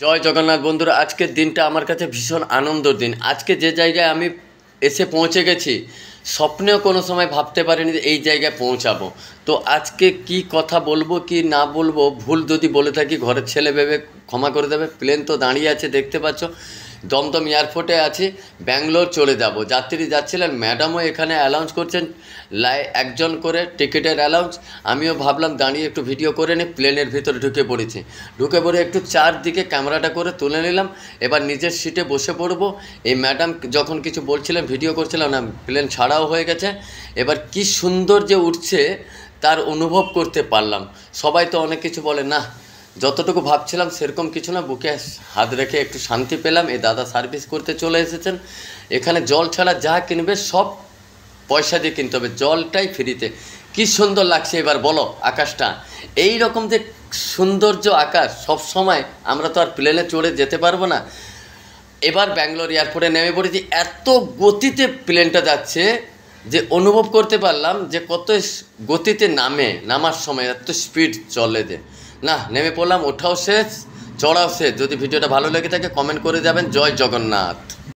জয় জগন্নাথ বন্ধুরা, আজকের দিনটা আমার কাছে ভীষণ আনন্দের দিন। আজকে যে জায়গায় আমি এসে পৌঁছে গেছি, স্বপ্নেও কোনো সময় ভাবতে পারিনি যে এই জায়গায় পৌঁছাবো। তো আজকে কি কথা বলবো কি না বলবো, ভুল যদি বলে থাকি ঘরের ছেলে ভেবে ক্ষমা করে দেবে। প্লেন তো দাঁড়িয়ে আছে, দেখতে পাচ্ছ। দমদম এয়ারপোর্টে আছি, ব্যাঙ্গালোর চলে যাব। যাত্রী যাচ্ছিলেন, ম্যাডামও এখানে অ্যালাউন্স করছেন একজন করে টিকিটের অ্যালাউন্স। আমিও ভাবলাম দাঁড়িয়ে একটু ভিডিও করে নিই। প্লেনের ভিতরে ঢুকে পড়েছি, ঢুকে পড়ে একটু চারদিকে ক্যামেরাটা করে তুলে নিলাম। এবার নিজের সিটে বসে পড়বো। এই ম্যাডাম যখন কিছু বলছিলেন, ভিডিও করছিলাম না, প্লেন ছাড়াও হয়ে গেছে। এবার কি সুন্দর যে উঠছে তার অনুভব করতে পারলাম। সবাই তো অনেক কিছু বলে, না যতটুকু ভাবছিলাম সেরকম কিছু না। বুকে হাত রেখে একটু শান্তি পেলাম। এই দাদা সার্ভিস করতে চলে এসেছেন। এখানে জল ছাড়া যা কিনবে সব পয়সা দিয়ে কিনতে হবে, জলটাই ফ্রিতে। কি সুন্দর লাগছে এবার বলো আকাশটা। এই রকম যে সৌন্দর্য আকাশ সব সময় আমরা তো আর প্লেনে চড়ে যেতে পারবো না। এবার ব্যাঙ্গালোর এয়ারপোর্টে নেমে পড়েছি। এত গতিতে প্লেনটা যাচ্ছে যে অনুভব করতে পারলাম যে কত গতিতে নামার সময় এত স্পিড চলে। যে না, নেমে পড়লাম, ওঠাও শেষ, চড়াও শেষ। যদি ভিডিওটা ভালো লেগে থাকে কমেন্ট করে যাবেন। জয় জগন্নাথ।